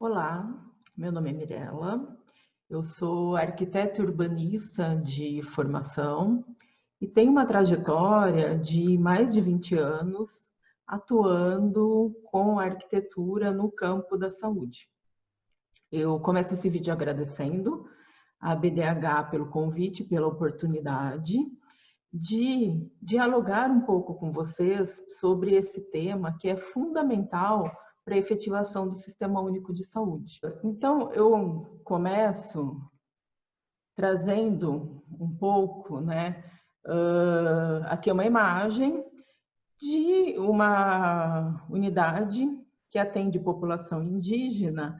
Olá, meu nome é Mirela, eu sou arquiteta urbanista de formação e tenho uma trajetória de mais de 20 anos atuando com arquitetura no campo da saúde. Eu começo esse vídeo agradecendo a BDH pelo convite, pela oportunidade de dialogar um pouco com vocês sobre esse tema que é fundamental para a efetivação do Sistema Único de Saúde. Então, eu começo trazendo um pouco, aqui é uma imagem de uma unidade que atende população indígena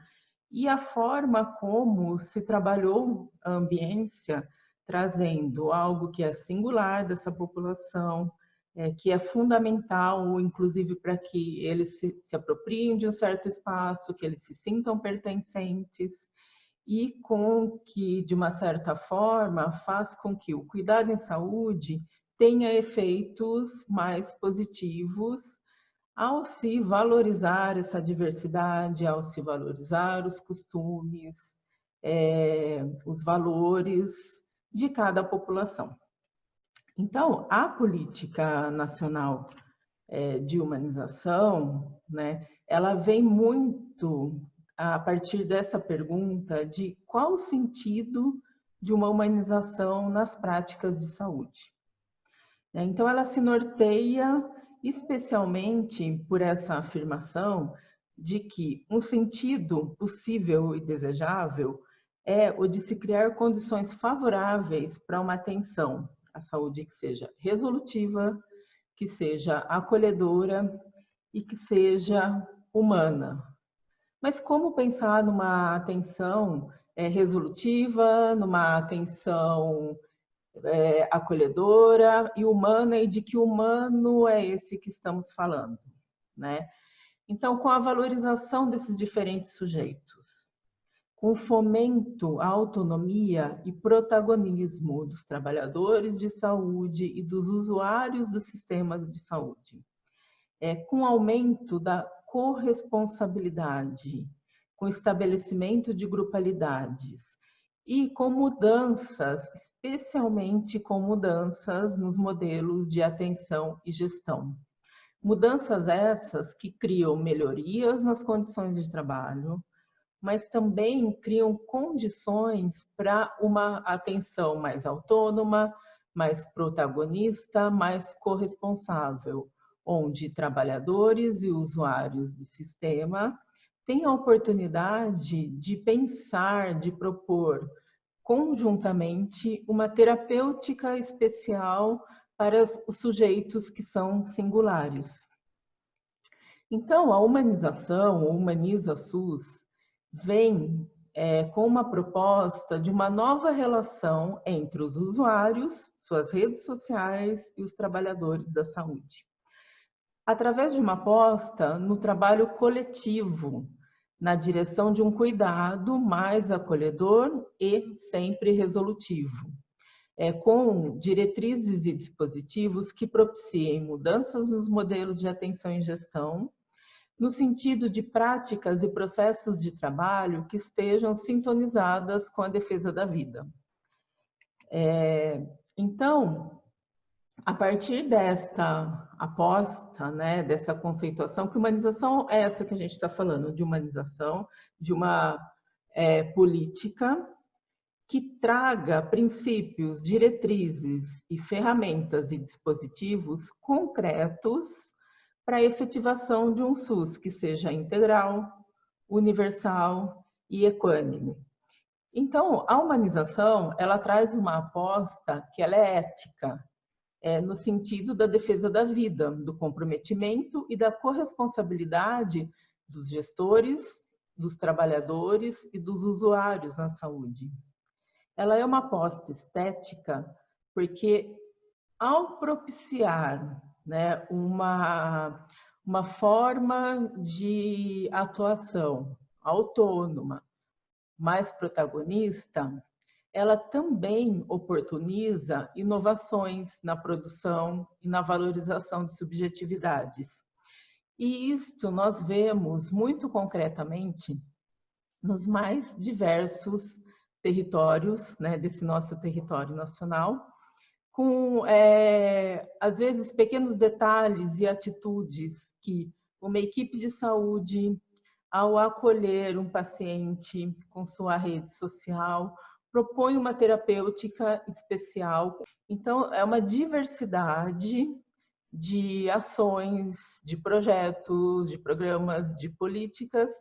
e a forma como se trabalhou a ambiência, trazendo algo que é singular dessa população, que é fundamental, inclusive, para que eles se apropriem de um certo espaço, que eles se sintam pertencentes, e com que, de uma certa forma, faz com que o cuidado em saúde tenha efeitos mais positivos ao se valorizar essa diversidade, ao se valorizar os costumes, os valores de cada população. Então, a política nacional de humanização, né, ela vem muito a partir dessa pergunta de qual o sentido de uma humanização nas práticas de saúde. Então, ela se norteia especialmente por essa afirmação de que um sentido possível e desejável é o de se criar condições favoráveis para uma atenção à saúde que seja resolutiva, que seja acolhedora e que seja humana. Mas como pensar numa atenção resolutiva, numa atenção acolhedora e humana, e de que humano é esse que estamos falando, né? Então, com a valorização desses diferentes sujeitos, com o fomento à autonomia e protagonismo dos trabalhadores de saúde e dos usuários dos sistemas de saúde, com o aumento da corresponsabilidade, com o estabelecimento de grupalidades, e com mudanças, especialmente com mudanças nos modelos de atenção e gestão. Mudanças essas que criam melhorias nas condições de trabalho, mas também criam condições para uma atenção mais autônoma, mais protagonista, mais corresponsável, onde trabalhadores e usuários do sistema têm a oportunidade de pensar, de propor conjuntamente uma terapêutica especial para os sujeitos que são singulares. Então, a humanização, o Humaniza SUS, vem com uma proposta de uma nova relação entre os usuários, suas redes sociais e os trabalhadores da saúde. Através de uma aposta no trabalho coletivo, na direção de um cuidado mais acolhedor e sempre resolutivo, com diretrizes e dispositivos que propiciem mudanças nos modelos de atenção e gestão, no sentido de práticas e processos de trabalho que estejam sintonizadas com a defesa da vida. Então, a partir desta aposta, né, dessa conceituação, que humanização é essa que a gente está falando, de humanização, de uma política que traga princípios, diretrizes e ferramentas e dispositivos concretos para a efetivação de um SUS que seja integral, universal e equânime. Então, a humanização, ela traz uma aposta que ela é ética, no sentido da defesa da vida, do comprometimento e da corresponsabilidade dos gestores, dos trabalhadores e dos usuários na saúde. Ela é uma aposta estética porque, ao propiciar, né, uma forma de atuação autônoma, mais protagonista, ela também oportuniza inovações na produção e na valorização de subjetividades. E isto nós vemos muito concretamente nos mais diversos territórios, né, desse nosso território nacional, com, às vezes, pequenos detalhes e atitudes que uma equipe de saúde, ao acolher um paciente com sua rede social, propõe uma terapêutica especial. Então, é uma diversidade de ações, de projetos, de programas, de políticas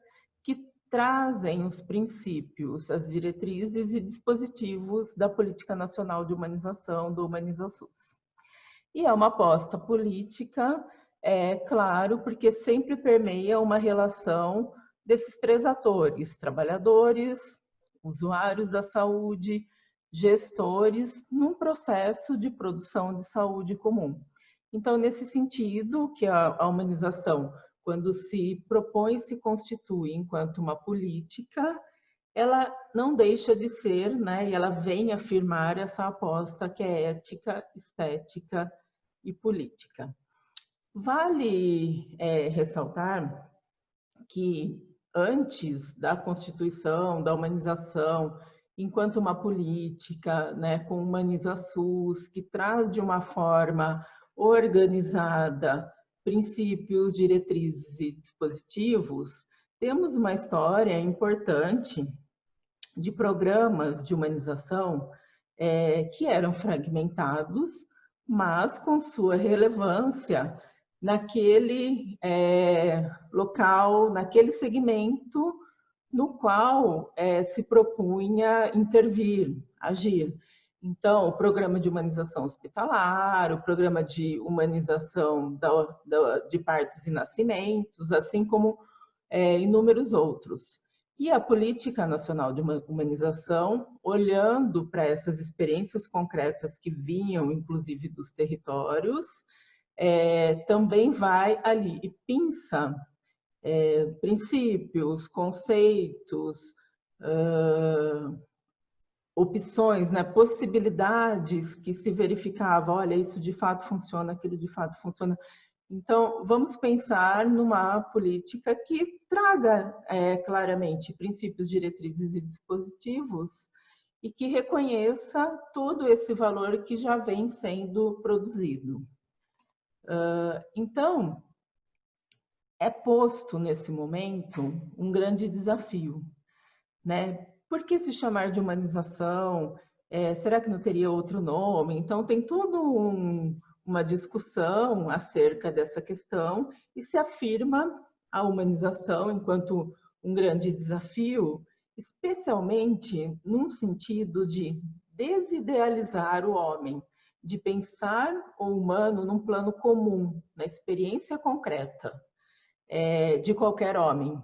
que trazem os princípios, as diretrizes e dispositivos da Política Nacional de Humanização, do HumanizaSUS. E é uma aposta política, claro, porque sempre permeia uma relação desses três atores: trabalhadores, usuários da saúde, gestores, num processo de produção de saúde comum. Então, nesse sentido, que a humanização, quando se propõe e se constitui enquanto uma política, ela não deixa de ser, né, e ela vem afirmar essa aposta que é ética, estética e política. Vale ressaltar que antes da constituição, da humanização, enquanto uma política, né, com HumanizaSUS, que traz de uma forma organizada princípios, diretrizes e dispositivos, temos uma história importante de programas de humanização que eram fragmentados, mas com sua relevância naquele local, naquele segmento no qual se propunha intervir, agir. Então, o programa de humanização hospitalar, o programa de humanização de partos e nascimentos, assim como inúmeros outros. E a Política Nacional de Humanização, olhando para essas experiências concretas que vinham, inclusive, dos territórios, também vai ali e pinça princípios, conceitos, opções, né, possibilidades que se verificava, olha, isso de fato funciona, aquilo de fato funciona. Então, vamos pensar numa política que traga claramente princípios, diretrizes e dispositivos e que reconheça todo esse valor que já vem sendo produzido. Então, é posto nesse momento um grande desafio, né? Por que se chamar de humanização? Será que não teria outro nome? Então, tem todo uma discussão acerca dessa questão e se afirma a humanização enquanto um grande desafio, especialmente num sentido de desidealizar o homem, de pensar o humano num plano comum, na experiência concreta de qualquer homem.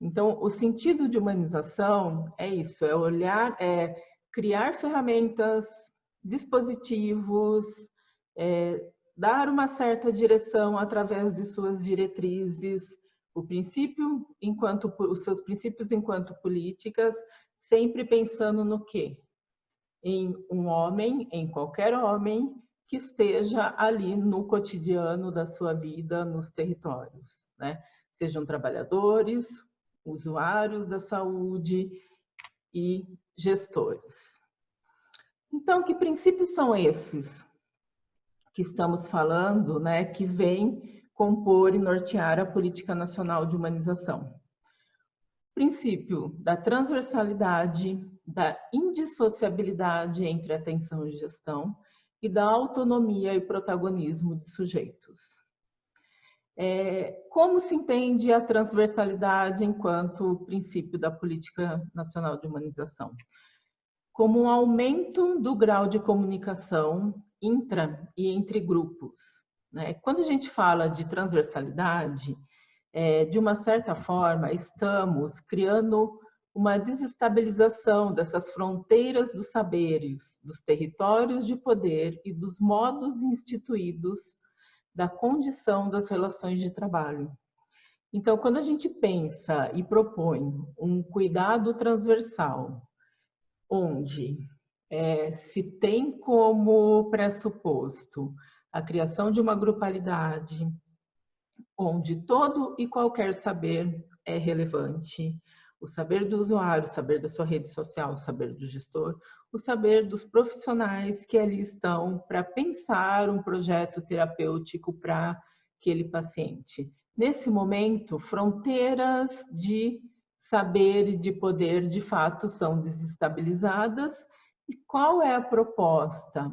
Então, o sentido de humanização é isso, é olhar, criar ferramentas, dispositivos, dar uma certa direção através de suas diretrizes, os seus princípios enquanto políticas, sempre pensando no quê? Em um homem, em qualquer homem, que esteja ali no cotidiano da sua vida, nos territórios, né? Sejam trabalhadores, usuários da saúde e gestores. Então, que princípios são esses que estamos falando, né, que vêm compor e nortear a Política Nacional de Humanização? O princípio da transversalidade, da indissociabilidade entre atenção e gestão e da autonomia e protagonismo de sujeitos. Como se entende a transversalidade enquanto princípio da Política Nacional de Humanização? Como um aumento do grau de comunicação intra e entre grupos, né? Quando a gente fala de transversalidade, de uma certa forma, estamos criando uma desestabilização dessas fronteiras dos saberes, dos territórios de poder e dos modos instituídos da condição das relações de trabalho. Então, quando a gente pensa e propõe um cuidado transversal, onde se tem como pressuposto a criação de uma grupalidade, onde todo e qualquer saber é relevante, O saber do usuário, o saber da sua rede social, o saber do gestor, o saber dos profissionais que ali estão para pensar um projeto terapêutico para aquele paciente. Nesse momento, fronteiras de saber e de poder, de fato, são desestabilizadas. E qual é a proposta?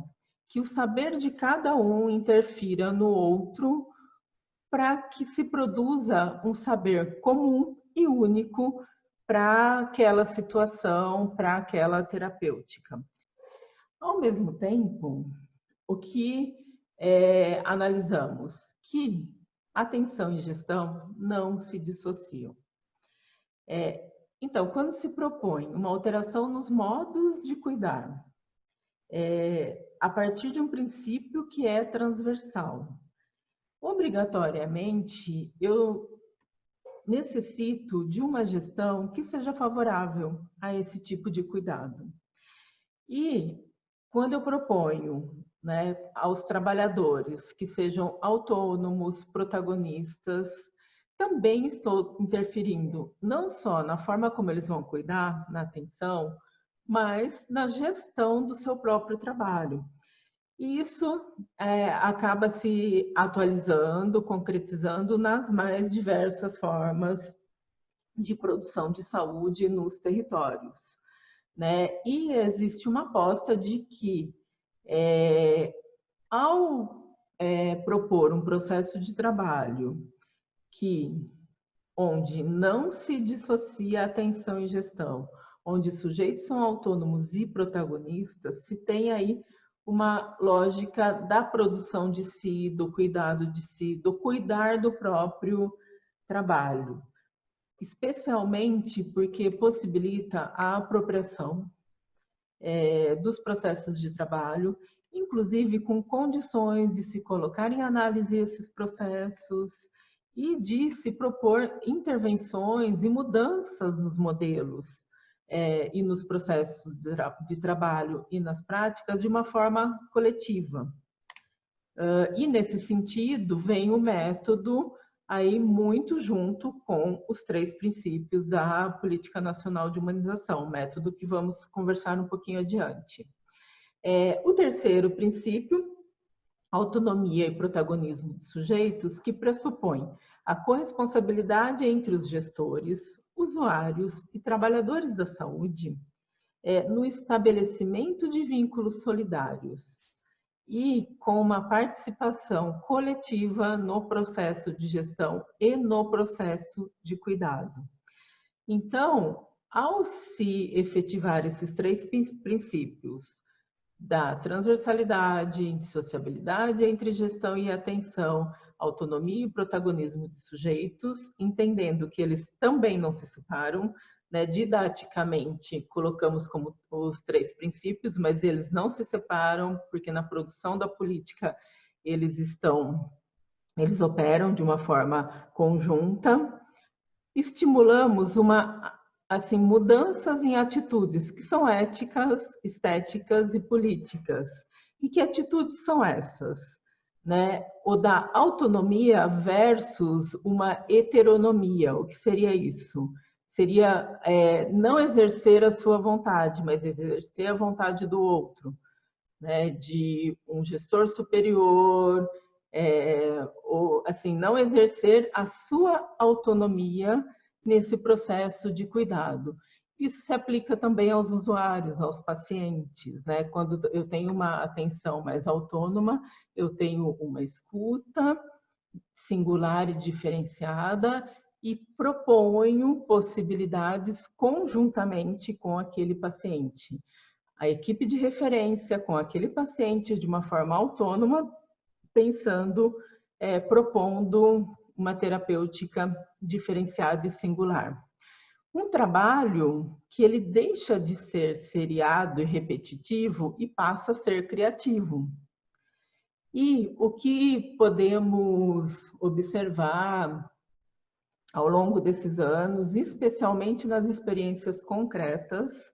Que o saber de cada um interfira no outro para que se produza um saber comum e único para aquela situação, para aquela terapêutica. Ao mesmo tempo, o que analisamos? Que atenção e gestão não se dissociam. Então, quando se propõe uma alteração nos modos de cuidar, a partir de um princípio que é transversal, obrigatoriamente eu necessito de uma gestão que seja favorável a esse tipo de cuidado. E quando eu proponho, né, aos trabalhadores que sejam autônomos, protagonistas, também estou interferindo não só na forma como eles vão cuidar, na atenção, mas na gestão do seu próprio trabalho. E isso acaba se atualizando, concretizando nas mais diversas formas de produção de saúde nos territórios, né? E existe uma aposta de que, ao propor um processo de trabalho onde não se dissocia atenção e gestão, onde sujeitos são autônomos e protagonistas, se tem aí uma lógica da produção de si, do cuidado de si, do cuidar do próprio trabalho, especialmente porque possibilita a apropriação dos processos de trabalho, inclusive com condições de se colocar em análise esses processos e de se propor intervenções e mudanças nos modelos e nos processos de trabalho e nas práticas de uma forma coletiva. E nesse sentido vem o método aí muito junto com os 3 princípios da Política Nacional de Humanização, método que vamos conversar um pouquinho adiante. O terceiro princípio, autonomia e protagonismo de sujeitos, que pressupõe a corresponsabilidade entre os gestores, usuários e trabalhadores da saúde no estabelecimento de vínculos solidários e com uma participação coletiva no processo de gestão e no processo de cuidado. Então, ao se efetivar esses 3 princípios da transversalidade, indissociabilidade entre gestão e atenção, autonomia e protagonismo de sujeitos, entendendo que eles também não se separam, né? Didaticamente colocamos como os 3 princípios, mas eles não se separam, porque na produção da política eles operam de uma forma conjunta. Estimulamos mudanças em atitudes que são éticas, estéticas e políticas. E que atitudes são essas? Né? O da autonomia versus uma heteronomia. O que seria isso? Seria não exercer a sua vontade, mas exercer a vontade do outro, né? De um gestor superior, ou assim, não exercer a sua autonomia nesse processo de cuidado. Isso se aplica também aos usuários, aos pacientes, né? Quando eu tenho uma atenção mais autônoma, eu tenho uma escuta singular e diferenciada e proponho possibilidades conjuntamente com aquele paciente. A equipe de referência com aquele paciente de uma forma autônoma, pensando, propondo uma terapêutica diferenciada e singular. Um trabalho que ele deixa de ser seriado e repetitivo e passa a ser criativo. E o que podemos observar ao longo desses anos, especialmente nas experiências concretas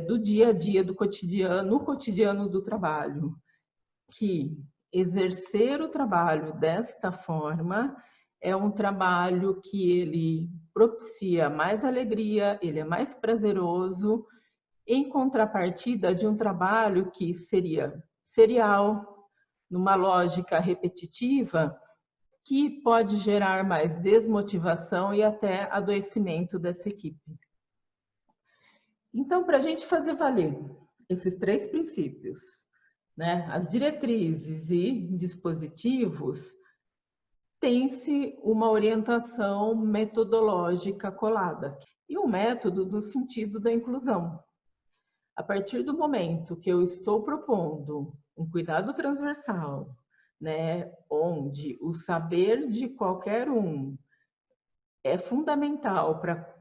do dia a dia, do cotidiano, no cotidiano do trabalho, que exercer o trabalho desta forma é um trabalho que ele propicia mais alegria, ele é mais prazeroso, em contrapartida de um trabalho que seria serial, numa lógica repetitiva, que pode gerar mais desmotivação e até adoecimento dessa equipe. Então, para a gente fazer valer esses 3 princípios, né, as diretrizes e dispositivos, tem-se uma orientação metodológica colada e um método no sentido da inclusão. A partir do momento que eu estou propondo um cuidado transversal, né, onde o saber de qualquer um é fundamental para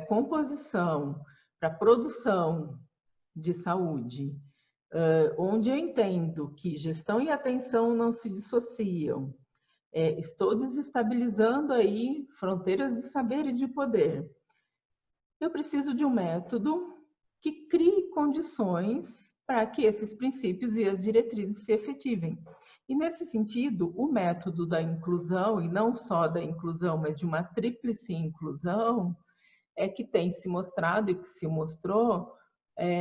composição, para produção de saúde, onde eu entendo que gestão e atenção não se dissociam, estou desestabilizando aí fronteiras de saber e de poder. Eu preciso de um método que crie condições para que esses princípios e as diretrizes se efetivem. E, nesse sentido, o método da inclusão, e não só da inclusão, mas de uma tríplice inclusão, é que tem se mostrado e que se mostrou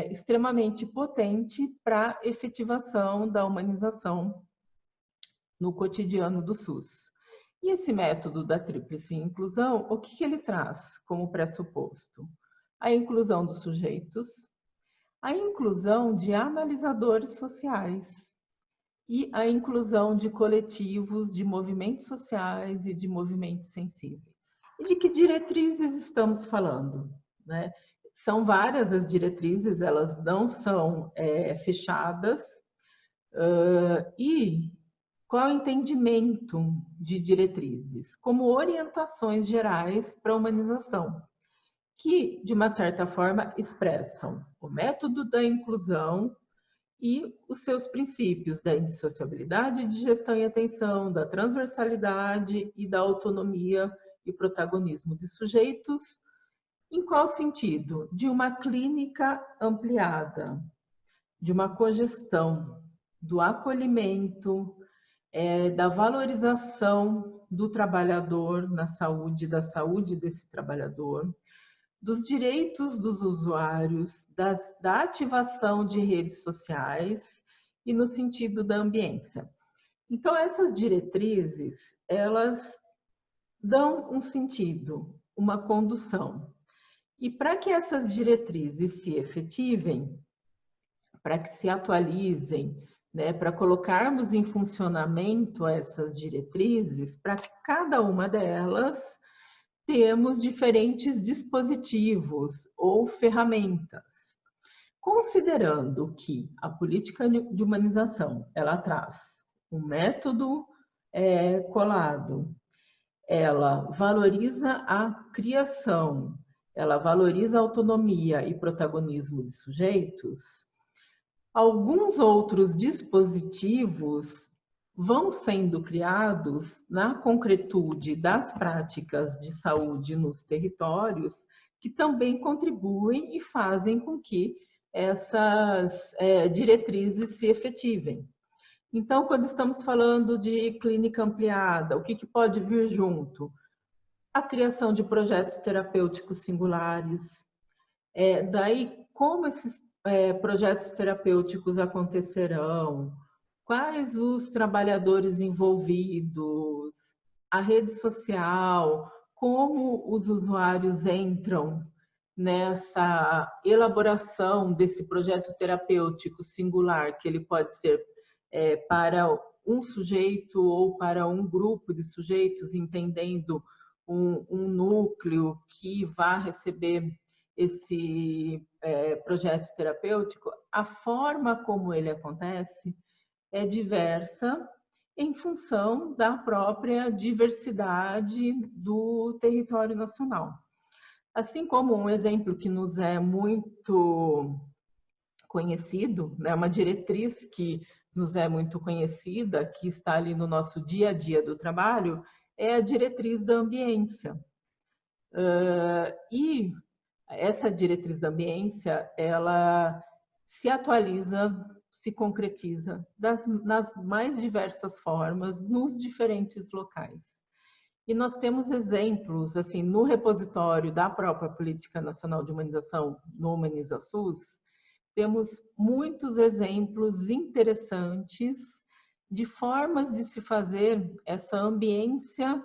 extremamente potente para a efetivação da humanização no cotidiano do SUS. E esse método da tríplice inclusão, o que ele traz como pressuposto? A inclusão dos sujeitos, a inclusão de analisadores sociais e a inclusão de coletivos, de movimentos sociais e de movimentos sensíveis. E de que diretrizes estamos falando, né? São várias as diretrizes, elas não são fechadas. E qual é o entendimento de diretrizes? Como orientações gerais para a humanização, que, de uma certa forma, expressam o método da inclusão e os seus princípios da indissociabilidade de gestão e atenção, da transversalidade e da autonomia e protagonismo de sujeitos. Em qual sentido? De uma clínica ampliada, de uma cogestão, do acolhimento, da valorização do trabalhador na saúde, da saúde desse trabalhador, dos direitos dos usuários, da ativação de redes sociais e no sentido da ambiência. Então, essas diretrizes, elas dão um sentido, uma condução. E para que essas diretrizes se efetivem, para que se atualizem, né, para colocarmos em funcionamento essas diretrizes, para cada uma delas temos diferentes dispositivos ou ferramentas. Considerando que a política de humanização, ela traz um método colado, ela valoriza a criação, ela valoriza a autonomia e protagonismo de sujeitos, alguns outros dispositivos vão sendo criados na concretude das práticas de saúde nos territórios, que também contribuem e fazem com que essas diretrizes se efetivem. Então, quando estamos falando de clínica ampliada, o que pode vir junto? A criação de projetos terapêuticos singulares. Daí, como esses projetos terapêuticos acontecerão? Quais os trabalhadores envolvidos? A rede social? Como os usuários entram nessa elaboração desse projeto terapêutico singular, que ele pode ser para um sujeito ou para um grupo de sujeitos, entendendo um núcleo que vai receber esse projeto terapêutico, a forma como ele acontece é diversa em função da própria diversidade do território nacional. Assim como um exemplo que nos é muito conhecido, né, uma diretriz que nos é muito conhecida, que está ali no nosso dia a dia do trabalho, é a diretriz da ambiência. E essa diretriz da ambiência, ela se atualiza, se concretiza nas mais diversas formas, nos diferentes locais. E nós temos exemplos, assim, no repositório da própria Política Nacional de Humanização, no HumanizaSUS, temos muitos exemplos interessantes de formas de se fazer essa ambiência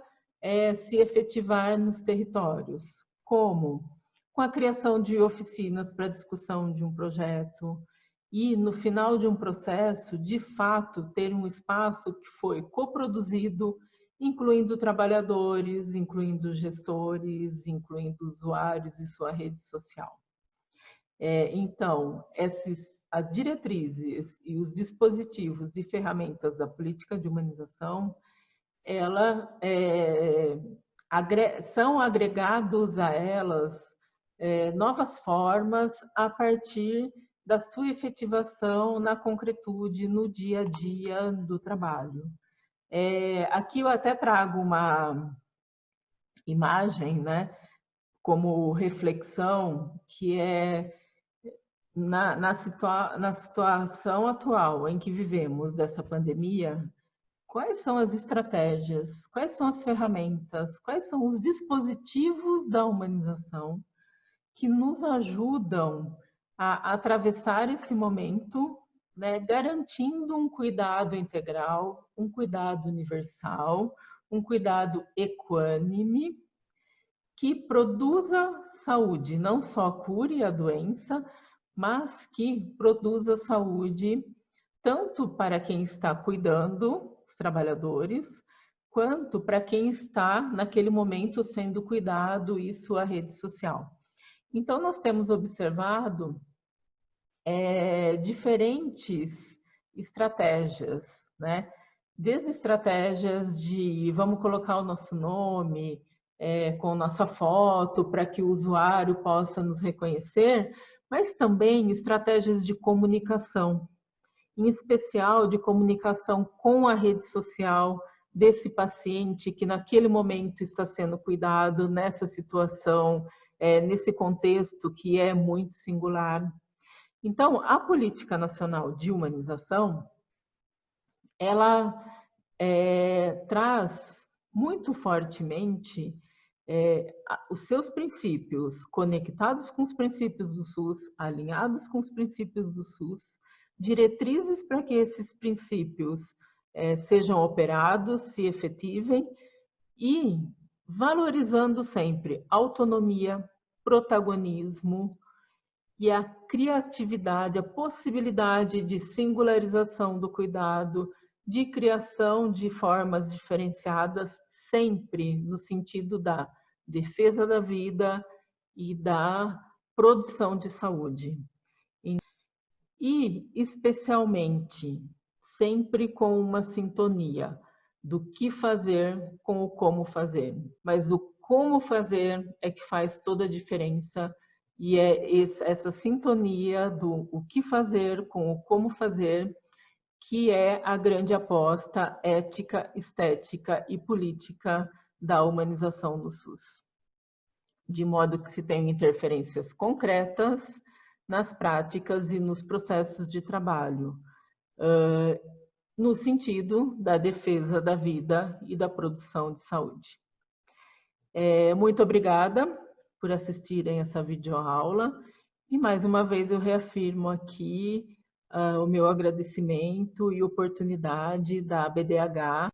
se efetivar nos territórios. Como? Com a criação de oficinas para discussão de um projeto e, no final de um processo, de fato, ter um espaço que foi coproduzido, incluindo trabalhadores, incluindo gestores, incluindo usuários e sua rede social. Então, as diretrizes e os dispositivos e ferramentas da política de humanização, são agregados a elas novas formas a partir da sua efetivação na concretude, no dia a dia do trabalho. Aqui eu até trago uma imagem, né, como reflexão, que é na situação atual em que vivemos dessa pandemia, quais são as estratégias, quais são as ferramentas, quais são os dispositivos da humanização que nos ajudam a atravessar esse momento, né, garantindo um cuidado integral, um cuidado universal, um cuidado equânime, que produza saúde, não só cure a doença, mas que produza saúde tanto para quem está cuidando, os trabalhadores, quanto para quem está naquele momento sendo cuidado e sua rede social. Então, nós temos observado diferentes estratégias, né? Desde estratégias de vamos colocar o nosso nome com nossa foto para que o usuário possa nos reconhecer, mas também estratégias de comunicação, em especial de comunicação com a rede social desse paciente que naquele momento está sendo cuidado nessa situação, nesse contexto que é muito singular. Então, a Política Nacional de Humanização, ela traz muito fortemente os seus princípios conectados com os princípios do SUS, alinhados com os princípios do SUS, diretrizes para que esses princípios sejam operados, se efetivem e valorizando sempre autonomia, protagonismo e a criatividade, a possibilidade de singularização do cuidado, de criação de formas diferenciadas, sempre no sentido da defesa da vida e da produção de saúde. E, especialmente, sempre com uma sintonia do que fazer com o como fazer. Mas o como fazer é que faz toda a diferença e é essa sintonia do o que fazer com o como fazer que é a grande aposta ética, estética e política da humanização no SUS. De modo que se tenham interferências concretas nas práticas e nos processos de trabalho, no sentido da defesa da vida e da produção de saúde. Muito obrigada por assistirem essa videoaula e mais uma vez eu reafirmo aqui o meu agradecimento e oportunidade da BDH